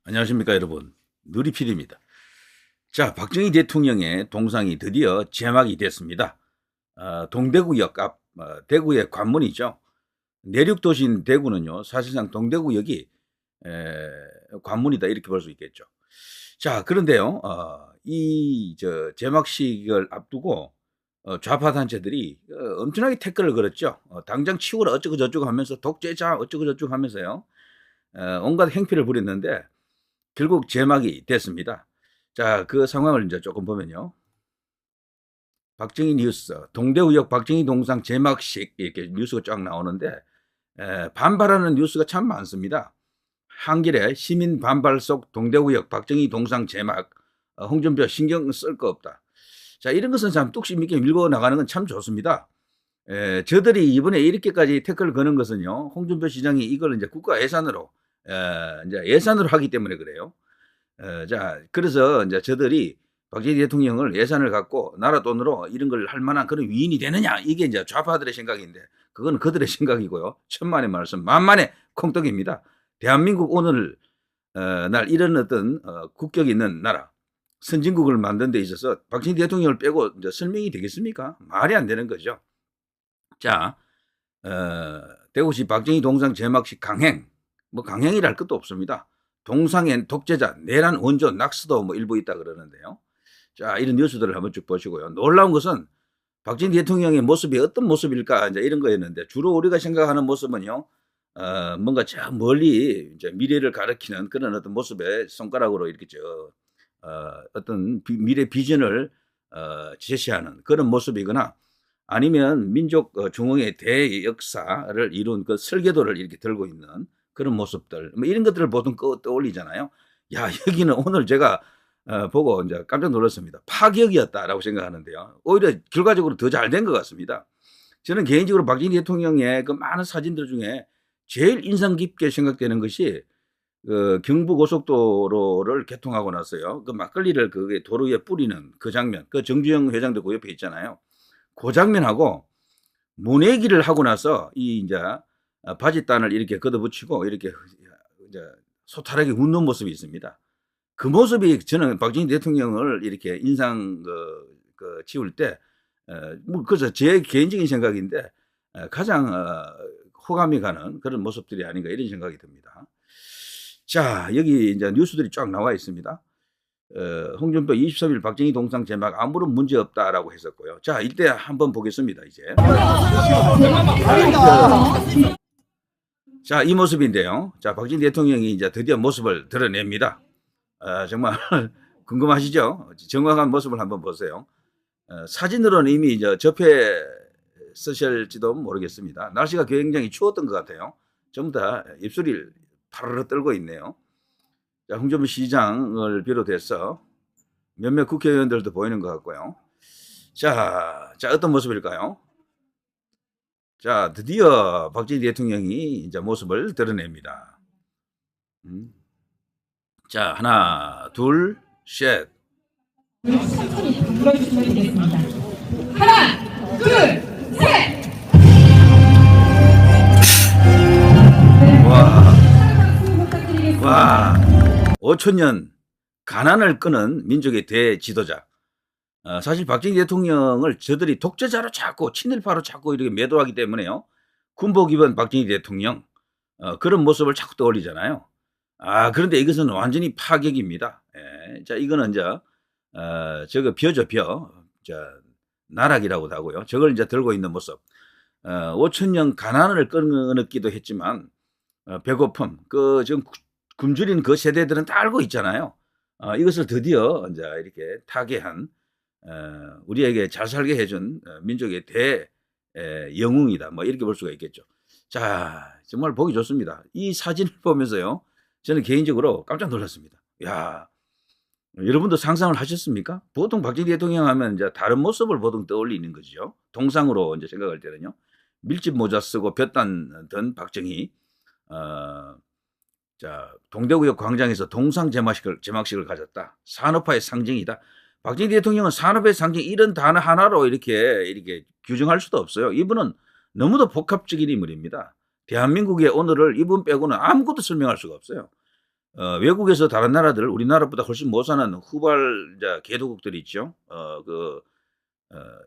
안녕하십니까 여러분. 누리필입니다. 자, 박정희 대통령의 동상이 드디어 제막이 됐습니다. 동대구역 앞 대구의 관문이죠. 내륙 도시인 대구는요 사실상 동대구역이 관문이다 이렇게 볼 수 있겠죠. 자, 그런데요 이 제막식을 앞두고 좌파 단체들이 엄청나게 태클을 걸었죠. 당장 치우라 어쩌고 저쩌고 하면서 독재자 어쩌고 저쩌고 하면서요 온갖 행패를 부렸는데 결국 제막이 됐습니다. 자, 그 상황을 이제 조금 보면요. 박정희 뉴스, 동대구역 박정희 동상 제막식 이렇게 뉴스가 쫙 나오는데 반발하는 뉴스가 참 많습니다. 한겨레 시민 반발 속 동대구역 박정희 동상 제막, 홍준표 신경 쓸 거 없다. 자, 이런 것은 참 뚝심 있게 밀고 나가는 건 참 좋습니다. 저들이 이번에 이렇게까지 태클을 거는 것은요, 홍준표 시장이 이걸 이제 국가 예산으로 이제 예산으로 하기 때문에 그래요. 자, 그래서 이제 저들이 박정희 대통령을 예산을 갖고 나라 돈으로 이런 걸 할 만한 그런 위인이 되느냐, 이게 이제 좌파들의 생각인데, 그건 그들의 생각이고요. 천만의 말씀, 만만의 콩떡입니다. 대한민국 오늘 날 이런 어떤 국격이 있는 나라, 선진국을 만든 데 있어서 박정희 대통령을 빼고 이제 설명이 되겠습니까? 말이 안 되는 거죠. 자, 대구시 박정희 동상 제막식 강행, 뭐 강행이랄 것도 없습니다. 동상엔 독재자, 내란 원조, 낙서도 뭐 일부 있다 그러는데요. 자, 이런 뉴스들을 한번 쭉 보시고요. 놀라운 것은 박정희 대통령의 모습이 어떤 모습일까 이제 이런 거였는데, 주로 우리가 생각하는 모습은요, 뭔가 저 멀리 이제 미래를 가리키는 그런 어떤 모습에 손가락으로 이렇게 어떤 미래 비전을 제시하는 그런 모습이거나, 아니면 민족 중흥의 대역사를 이룬 그 설계도를 이렇게 들고 있는 그런 모습들, 뭐 이런 것들을 보통 떠올리잖아요. 야, 여기는 오늘 제가 보고 이제 깜짝 놀랐습니다. 파격이었다라고 생각하는데요. 오히려 결과적으로 더 잘 된 것 같습니다. 저는 개인적으로 박정희 대통령의 그 많은 사진들 중에 제일 인상 깊게 생각되는 것이 그 경부 고속도로를 개통하고 나서요, 그 막걸리를 그 도로 위에 뿌리는 그 장면, 그 정주영 회장도 그 옆에 있잖아요. 그 장면하고 모내기를 하고 나서 이 이제 바짓단을 이렇게 걷어붙이고 이렇게 이제 소탈하게 웃는 모습이 있습니다. 그 모습이 저는 박정희 대통령을 이렇게 인상 치울 때, 뭐 그래서 제 개인적인 생각인데 가장 호감이 가는 그런 모습들이 아닌가 이런 생각이 듭니다. 자, 여기 이제 뉴스들이 쫙 나와 있습니다. 홍준표 23일 박정희 동상 제막 아무런 문제 없다라고 했었고요. 자, 이때 한번 보겠습니다. 이제 자, 이 모습인데요. 자, 박정희 대통령이 이제 드디어 모습을 드러냅니다. 정말 궁금하시죠? 정확한 모습을 한번 보세요. 사진으로는 이미 이제 접해 쓰실지도 모르겠습니다. 날씨가 굉장히 추웠던 것 같아요. 전부 다 입술이 파르르 떨고 있네요. 자, 홍준표 시장을 비롯해서 몇몇 국회의원들도 보이는 것 같고요. 자, 어떤 모습일까요? 자, 드디어 박정희 대통령이 이제 모습을 드러냅니다. 자, 하나, 둘, 셋. 불러주시면 되겠습니다. 하나, 둘, 셋! 와, 5천년 가난을 끄는 민족의 대지도자. 사실 박정희 대통령을 저들이 독재자로 자꾸 친일파로 자꾸 이렇게 매도하기 때문에요. 군복 입은 박정희 대통령 그런 모습을 자꾸 떠올리잖아요. 그런데 이것은 완전히 파격입니다. 예, 자, 이거는 이제 저거 벼죠, 벼. 자, 나락이라고도 하고요. 저걸 이제 들고 있는 모습. 5천년 가난을 끊기도 했지만 배고픔, 그 지금 굶주린 그 세대들은 다 알고 있잖아요. 이것을 드디어 이제 이렇게 타개한 우리에게 잘 살게 해준 민족의 영웅이다. 뭐 이렇게 볼 수가 있겠죠. 자, 정말 보기 좋습니다. 이 사진을 보면서요, 저는 개인적으로 깜짝 놀랐습니다. 야, 여러분도 상상을 하셨습니까? 보통 박정희 대통령 하면 이제 다른 모습을 보통 떠올리는 거죠. 동상으로 이제 생각할 때는요. 밀짚 모자 쓰고 볕단 든 박정희. 자, 동대구역 광장에서 동상 제막식을 가졌다. 산업화의 상징이다. 박정희 대통령은 산업의 상징 이런 단어 하나로 이렇게 규정할 수도 없어요. 이분은 너무도 복합적인 인물입니다. 대한민국의 오늘을 이분 빼고는 아무것도 설명할 수가 없어요. 외국에서 다른 나라들 우리나라보다 훨씬 못 사는 후발자 개도국들이 있죠.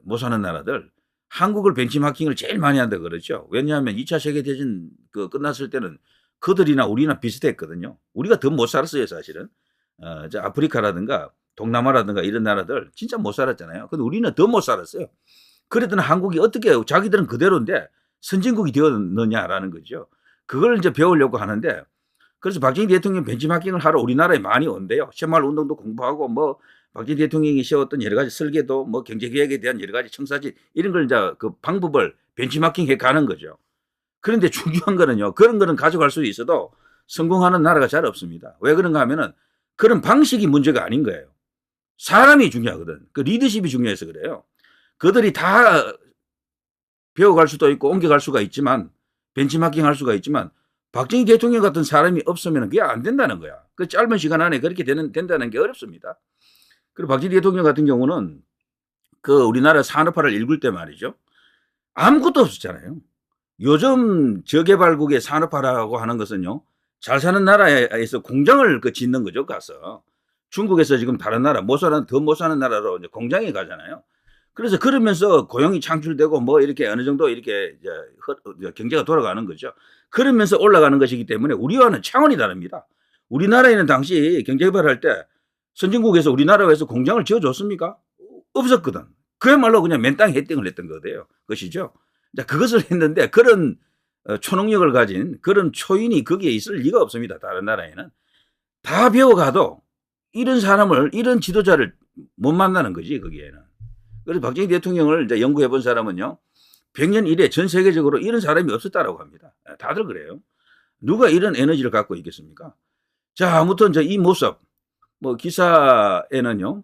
못 사는 나라들 한국을 벤치마킹을 제일 많이 한다 그러죠. 왜냐하면 2차 세계대전 끝났을 때는 그들이나 우리나 비슷했거든요. 우리가 더 못 살았어요, 사실은. 아프리카라든가 동남아라든가 이런 나라들 진짜 못 살았잖아요. 근데 우리는 더 못 살았어요. 그랬더니 한국이 어떻게 자기들은 그대로인데 선진국이 되었느냐라는 거죠. 그걸 이제 배우려고 하는데 그래서 박정희 대통령 벤치마킹을 하러 우리나라에 많이 온대요. 새마을 운동도 공부하고 뭐 박정희 대통령이 세웠던 여러 가지 설계도 뭐 경제개혁에 대한 여러 가지 청사진 이런 걸 이제 그 방법을 벤치마킹해 가는 거죠. 그런데 중요한 거는요. 그런 거는 가져갈 수 있어도 성공하는 나라가 잘 없습니다. 왜 그런가 하면은 그런 방식이 문제가 아닌 거예요. 사람이 중요하거든. 그 리더십이 중요해서 그래요. 그들이 다 배워갈 수도 있고 옮겨갈 수가 있지만 벤치마킹 할 수가 있지만 박정희 대통령 같은 사람이 없으면 그게 안 된다는 거야. 그 짧은 시간 안에 그렇게 된다는 게 어렵습니다. 그리고 박정희 대통령 같은 경우는 그 우리나라 산업화를 일굴 때 말이죠. 아무것도 없었잖아요. 요즘 저개발국의 산업화라고 하는 것은요. 잘 사는 나라에서 공장을 짓는 거죠. 가서. 중국에서 지금 다른 나라, 더 못 사는 나라로 이제 공장에 가잖아요. 그래서 그러면서 고용이 창출되고 뭐 이렇게 어느 정도 이렇게 경제가 돌아가는 거죠. 그러면서 올라가는 것이기 때문에 우리와는 차원이 다릅니다. 우리나라에는 당시 경제개발할 때 선진국에서 우리나라에서 공장을 지어줬습니까? 없었거든. 그야말로 그냥 맨땅에 혜택을 했던 거예요. 것이죠. 그것을 했는데 그런 초능력을 가진 그런 초인이 거기에 있을 리가 없습니다. 다른 나라에는. 다 배워가도 이런 사람을, 이런 지도자를 못 만나는 거지, 거기에는. 그래서 박정희 대통령을 이제 연구해 본 사람은요, 100년 이래 전 세계적으로 이런 사람이 없었다라고 합니다. 다들 그래요. 누가 이런 에너지를 갖고 있겠습니까? 자, 아무튼 이 모습, 뭐 기사에는요,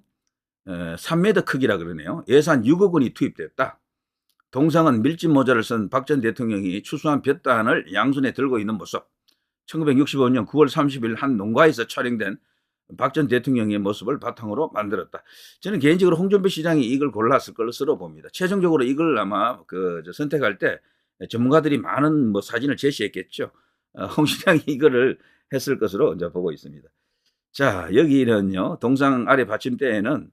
3m 크기라 그러네요. 예산 6억 원이 투입됐다. 동상은 밀짚 모자를 쓴 박 전 대통령이 추수한 볕단을 양손에 들고 있는 모습. 1965년 9월 30일 한 농가에서 촬영된 박 전 대통령의 모습을 바탕으로 만들었다. 저는 개인적으로 홍준표 시장이 이걸 골랐을 것으로 봅니다. 최종적으로 이걸 아마 선택할 때 전문가들이 많은 뭐 사진을 제시했겠죠. 홍 시장이 이거를 했을 것으로 이제 보고 있습니다. 자, 여기는요, 동상 아래 받침대에는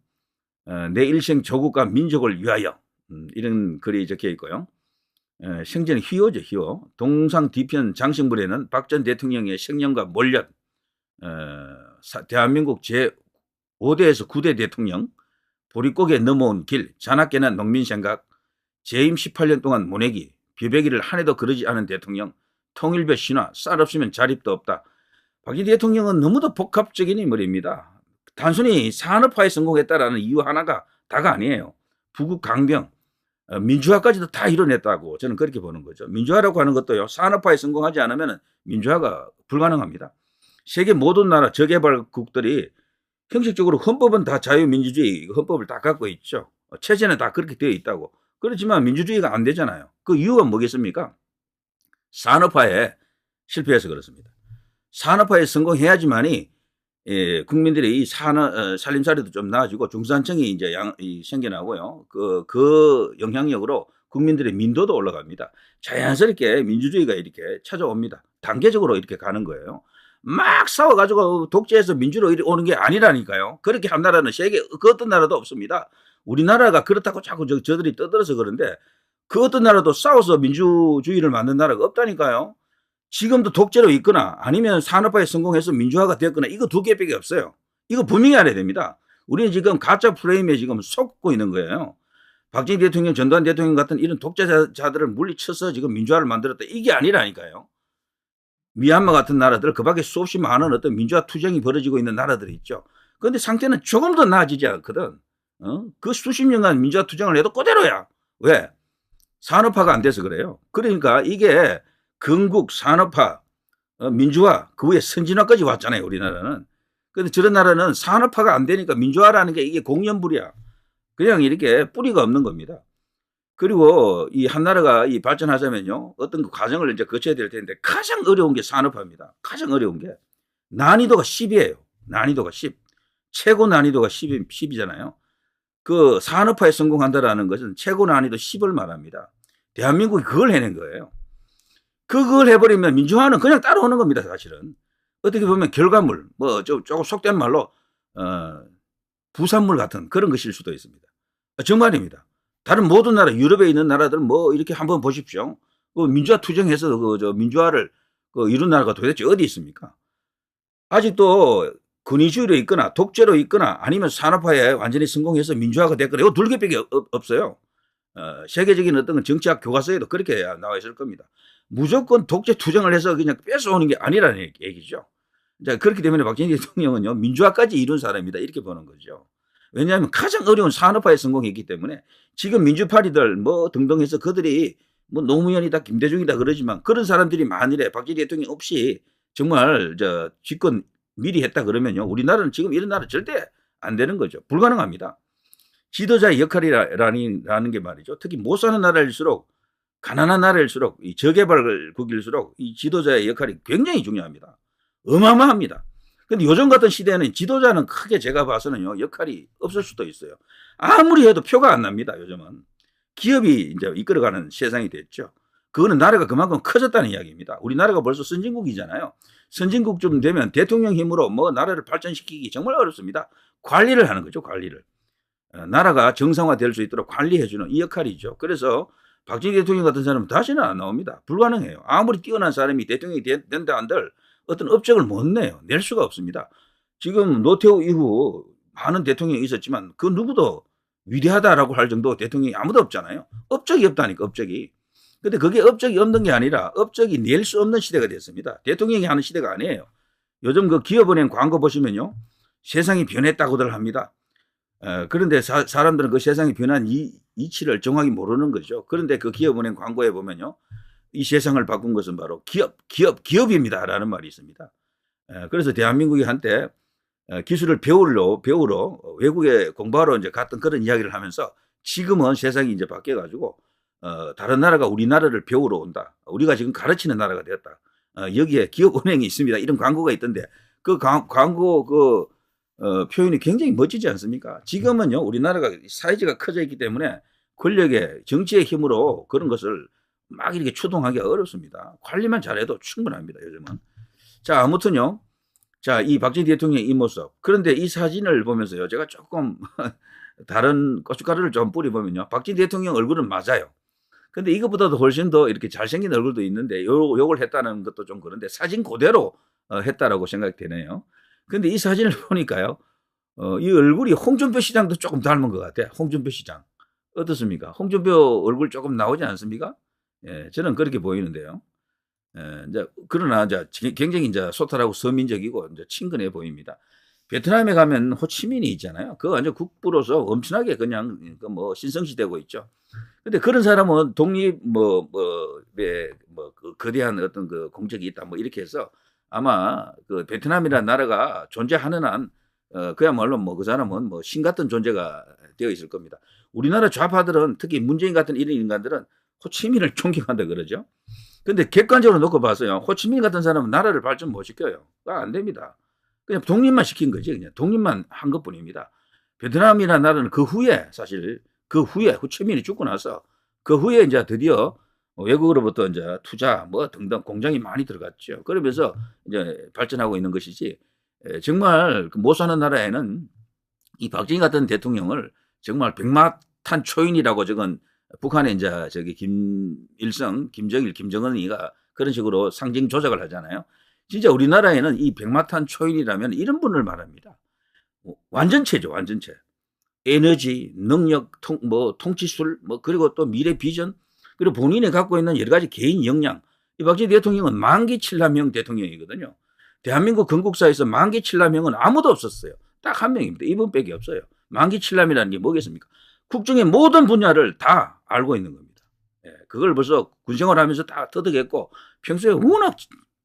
내 일생 조국과 민족을 위하여 이런 글이 적혀 있고요. 생전 희호죠, 희호. 동상 뒤편 장식물에는 박 전 대통령의 생년과 몰년, 대한민국 제5대에서 9대 대통령, 보릿고개 넘어온 길, 자나깨나 농민생각, 재임 18년 동안 모내기, 비배기를 한 해도 그러지 않은 대통령, 통일배 신화, 쌀 없으면 자립도 없다. 박정희 대통령은 너무도 복합적인 인물입니다. 단순히 산업화에 성공했다라는 이유 하나가 다가 아니에요. 부국 강병, 민주화까지도 다 이뤄냈다고 저는 그렇게 보는 거죠. 민주화라고 하는 것도요, 산업화에 성공하지 않으면 민주화가 불가능합니다. 세계 모든 나라 저개발국들이 형식적으로 헌법은 다 자유민주주의 헌법을 다 갖고 있죠. 체제는 다 그렇게 되어 있다고. 그렇지만 민주주의가 안 되잖아요. 그 이유가 뭐겠습니까? 산업화에 실패해서 그렇습니다. 산업화에 성공해야지만이 국민들의 이 살림살이도 좀 나아지고 중산층이 이제 생겨나고요. 그 영향력으로 국민들의 민도도 올라갑니다. 자연스럽게 민주주의가 이렇게 찾아옵니다. 단계적으로 이렇게 가는 거예요. 막 싸워가지고 독재에서 민주로 오는 게 아니라니까요. 그렇게 한 나라는 세계 그 어떤 나라도 없습니다. 우리나라가 그렇다고 자꾸 저들이 떠들어서 그런데 그 어떤 나라도 싸워서 민주주의를 만든 나라가 없다니까요. 지금도 독재로 있거나 아니면 산업화에 성공해서 민주화가 됐거나 이거 두 개밖에 없어요. 이거 분명히 알아야 됩니다. 우리는 지금 가짜 프레임에 지금 속고 있는 거예요. 박정희 대통령, 전두환 대통령 같은 이런 독재자들을 물리쳐서 지금 민주화를 만들었다. 이게 아니라니까요. 미얀마 같은 나라들, 그 밖에 수없이 많은 어떤 민주화 투쟁이 벌어지고 있는 나라들이 있죠. 그런데 상태는 조금 더 나아지지 않거든. 그 수십 년간 민주화 투쟁을 해도 그대로야. 왜? 산업화가 안 돼서 그래요. 그러니까 이게 건국, 산업화, 민주화, 그 후에 선진화까지 왔잖아요, 우리나라는. 그런데 저런 나라는 산업화가 안 되니까 민주화라는 게 이게 공연불이야. 그냥 이렇게 뿌리가 없는 겁니다. 그리고 이 한 나라가 발전하자면요, 어떤 그 과정을 이제 거쳐야 될 텐데 가장 어려운 게 산업화입니다. 가장 어려운 게 난이도가 10이에요. 난이도가 10. 최고 난이도가 10이잖아요. 그 산업화에 성공한다라는 것은 최고 난이도 10을 말합니다. 대한민국이 그걸 해낸 거예요. 그걸 해버리면 민주화는 그냥 따라오는 겁니다, 사실은. 어떻게 보면 결과물, 뭐 조금 속된 말로 부산물 같은 그런 것일 수도 있습니다. 정말입니다. 다른 모든 나라, 유럽에 있는 나라들 뭐 이렇게 한번 보십시오. 그 민주화 투쟁해서 민주화를 이룬 나라가 도대체 어디 있습니까? 아직도 권위주의로 있거나 독재로 있거나 아니면 산업화에 완전히 성공해서 민주화가 됐거나 이거 둘 개밖에 없어요. 세계적인 어떤 정치학 교과서에도 그렇게 나와 있을 겁니다. 무조건 독재 투쟁을 해서 그냥 뺏어오는 게 아니라는 얘기죠. 자, 그렇기 때문에 박정희 대통령은요, 민주화까지 이룬 사람이다. 이렇게 보는 거죠. 왜냐하면 가장 어려운 산업화에 성공했기 때문에 지금 민주파리들 뭐 등등 해서 그들이 뭐 노무현이다, 김대중이다 그러지만 그런 사람들이 만일에 박정희 대통령 없이 정말 집권 미리 했다 그러면요, 우리나라는 지금 이런 나라 절대 안 되는 거죠. 불가능합니다. 지도자의 역할이라는 게 말이죠. 특히 못 사는 나라일수록 가난한 나라일수록 이 저개발국일수록 이 지도자의 역할이 굉장히 중요합니다. 어마어마합니다. 근데 요즘 같은 시대에는 지도자는 크게 제가 봐서는요, 역할이 없을 수도 있어요. 아무리 해도 표가 안 납니다, 요즘은. 기업이 이제 이끌어가는 세상이 됐죠. 그거는 나라가 그만큼 커졌다는 이야기입니다. 우리나라가 벌써 선진국이잖아요. 선진국쯤 되면 대통령 힘으로 뭐 나라를 발전시키기 정말 어렵습니다. 관리를 하는 거죠, 관리를. 나라가 정상화될 수 있도록 관리해주는 이 역할이죠. 그래서 박정희 대통령 같은 사람은 다시는 안 나옵니다. 불가능해요. 아무리 뛰어난 사람이 대통령이 된다 한들 어떤 업적을 못 내요. 낼 수가 없습니다. 지금 노태우 이후 많은 대통령이 있었지만 그 누구도 위대하다라고 할 정도 대통령이 아무도 없잖아요. 업적이 없다니까, 업적이. 근데 그게 업적이 없는 게 아니라 업적이 낼 수 없는 시대가 됐습니다. 대통령이 하는 시대가 아니에요. 요즘 그 기업은행 광고 보시면요, 세상이 변했다고들 합니다. 그런데 사람들은 그 세상이 변한 이치를 정확히 모르는 거죠. 그런데 그 기업은행 광고에 보면요, 이 세상을 바꾼 것은 바로 기업입니다라는 말이 있습니다. 그래서 대한민국이 한때 기술을 배우러 외국에 공부하러 이제 갔던 그런 이야기를 하면서 지금은 세상이 이제 바뀌어가지고 다른 나라가 우리나라를 배우러 온다. 우리가 지금 가르치는 나라가 되었다. 여기에 기업은행이 있습니다. 이런 광고가 있던데 그 광고 표현이 굉장히 멋지지 않습니까? 지금은요, 우리나라가 사이즈가 커져 있기 때문에 권력의 정치의 힘으로 그런 것을 막 이렇게 추동하기가 어렵습니다. 관리만 잘해도 충분합니다, 요즘은. 자, 아무튼요. 자, 이 박정희 대통령의 이 모습. 그런데 이 사진을 보면서요, 제가 조금 다른 고춧가루를 좀 뿌려보면요, 박정희 대통령 얼굴은 맞아요. 근데 이것보다도 훨씬 더 이렇게 잘생긴 얼굴도 있는데 요걸 했다는 것도 좀 그런데 사진 그대로 했다라고 생각되네요. 근데 이 사진을 보니까요, 이 얼굴이 홍준표 시장도 조금 닮은 것 같아요. 홍준표 시장. 어떻습니까? 홍준표 얼굴 조금 나오지 않습니까? 예, 저는 그렇게 보이는데요. 이제 그러나 이제 굉장히 이제 소탈하고 서민적이고 이제 친근해 보입니다. 베트남에 가면 호치민이 있잖아요. 그거 완전 국부로서 엄청나게 그냥 뭐 신성시되고 있죠. 근데 그런 사람은 독립 그 거대한 어떤 그 공적이 있다 뭐 이렇게 해서 아마 그 베트남이라는 나라가 존재하는 한 그야말로 뭐 그 사람은 뭐 신 같은 존재가 되어 있을 겁니다. 우리나라 좌파들은 특히 문재인 같은 이런 인간들은 호치민을 존경한다 그러죠. 근데 객관적으로 놓고 봐서요, 호치민 같은 사람은 나라를 발전 못 시켜요. 안 됩니다. 그냥 독립만 시킨 거지, 그냥 독립만 한 것뿐입니다. 베트남이라는 나라는 그 후에 사실 그 후에 호치민이 죽고 나서 그 후에 이제 드디어 외국으로부터 이제 투자 뭐 등등 공장이 많이 들어갔죠. 그러면서 이제 발전하고 있는 것이지, 정말 못 사는 나라에는 이 박정희 같은 대통령을 정말 백마탄 초인이라고 적은 북한의 이제 저기 김일성, 김정일, 김정은이가 그런 식으로 상징 조작을 하잖아요. 진짜 우리나라에는 이 백마탄 초인이라면 이런 분을 말합니다. 완전체죠, 완전체. 에너지, 능력, 통치술, 그리고 또 미래 비전, 그리고 본인이 갖고 있는 여러 가지 개인 역량. 이 박정희 대통령은 만기 칠남형 대통령이거든요. 대한민국 건국사에서 만기 칠남형은 아무도 없었어요. 딱 한 명입니다. 이분밖에 없어요. 만기 칠남이라는 게 뭐겠습니까? 국정의 모든 분야를 다 알고 있는 겁니다. 그걸 벌써 군생활하면서 다 터득했고 평소에 워낙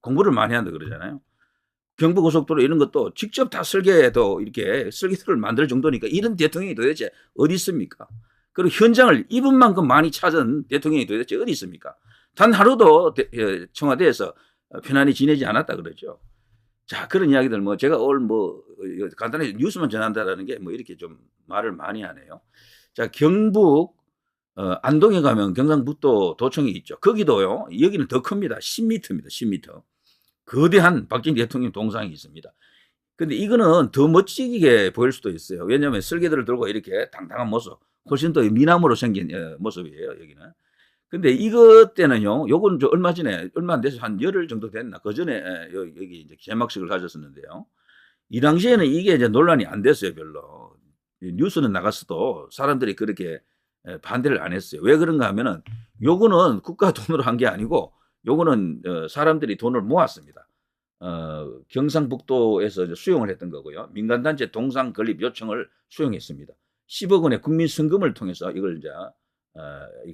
공부를 많이 한다 그러잖아요. 경부고속도로 이런 것도 직접 다 설계도 이렇게 설계도를 만들 정도니까 이런 대통령이 도대체 어디 있습니까? 그리고 현장을 이분만큼 많이 찾은 대통령이 도대체 어디 있습니까? 단 하루도 청와대에서 편안히 지내지 않았다 그러죠. 자, 그런 이야기들 제가 오늘 간단하게 뉴스만 전한다라는 게 이렇게 좀 말을 많이 하네요. 자, 경북 안동에 가면 경상북도 도청이 있죠. 거기도요, 여기는 더 큽니다. 10m입니다. 10m. 거대한 박정희 대통령 동상이 있습니다. 근데 이거는 더 멋지게 보일 수도 있어요. 왜냐하면 설계들을 들고 이렇게 당당한 모습, 훨씬 더 미남으로 생긴 모습이에요, 여기는. 근데 이것 때는요, 요건 얼마 전에, 얼마 안 돼서 한 열흘 정도 됐나, 그 전에 여기 이제 개막식을 가졌었는데요. 이 당시에는 이게 이제 논란이 안 됐어요, 별로. 뉴스는 나갔어도 사람들이 그렇게 반대를 안 했어요. 왜 그런가 하면은 요거는 국가 돈으로 한 게 아니고 요거는 사람들이 돈을 모았습니다. 경상북도에서 수용을 했던 거고요. 민간단체 동상 건립 요청을 수용했습니다. 10억 원의 국민 성금을 통해서 이걸 이제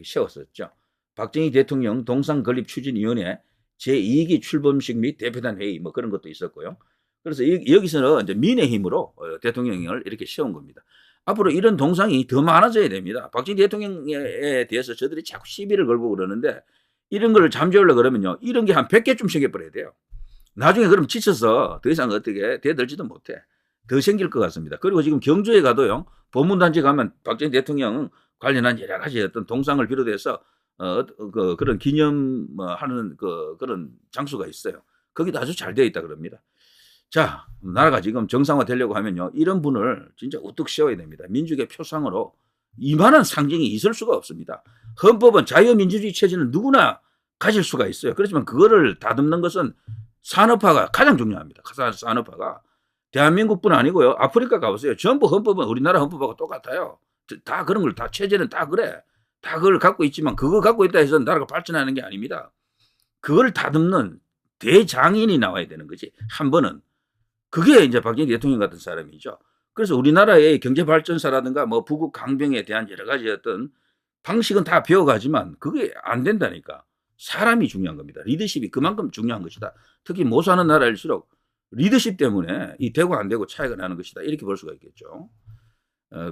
세웠었죠. 박정희 대통령 동상 건립 추진위원회 제2기 출범식 및 대표단 회의 뭐 그런 것도 있었고요. 그래서 여기서는 이제 민의 힘으로 대통령을 이렇게 세운 겁니다. 앞으로 이런 동상이 더 많아져야 됩니다. 박정희 대통령에 대해서 저들이 자꾸 시비를 걸고 그러는데 이런 걸 잠재우려고 그러면요. 이런 게 한 100개쯤 생겨버려야 돼요. 나중에 그럼 지쳐서 더 이상 어떻게 대들지도 못해. 더 생길 것 같습니다. 그리고 지금 경주에 가도요. 보문단체 가면 박정희 대통령 관련한 여러 가지 어떤 동상을 비롯해서 그런 기념하는 그런 장소가 있어요. 거기도 아주 잘 되어 있다 그럽니다. 자, 나라가 지금 정상화되려고 하면요. 이런 분을 진짜 우뚝 세워야 됩니다. 민족의 표상으로 이만한 상징이 있을 수가 없습니다. 헌법은 자유민주주의 체제는 누구나 가질 수가 있어요. 그렇지만 그거를 다듬는 것은 산업화가 가장 중요합니다. 산업화가. 대한민국뿐 아니고요. 아프리카 가보세요. 전부 헌법은 우리나라 헌법하고 똑같아요. 다 그런 걸 다 체제는 다 그래. 다 그걸 갖고 있지만 그거 갖고 있다 해서 나라가 발전하는 게 아닙니다. 그걸 다듬는 대장인이 나와야 되는 거지. 한 번은. 그게 이제 박정희 대통령 같은 사람이죠. 그래서 우리나라의 경제발전사라든가 뭐 부국 강병에 대한 여러 가지 어떤 방식은 다 배워가지만 그게 안 된다니까. 사람이 중요한 겁니다. 리더십이 그만큼 중요한 것이다. 특히 못 사는 나라일수록 리더십 때문에 이 되고 안 되고 차이가 나는 것이다. 이렇게 볼 수가 있겠죠.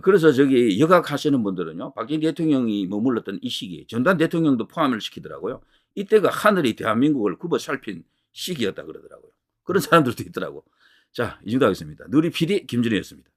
그래서 저기 여각하시는 분들은요. 박정희 대통령이 머물렀던 이 시기 전두환 대통령도 포함을 시키더라고요. 이때가 하늘이 대한민국을 굽어 살핀 시기였다 그러더라고요. 그런 사람들도 있더라고. 자, 이 정도 하겠습니다. 누리 PD 김준희였습니다.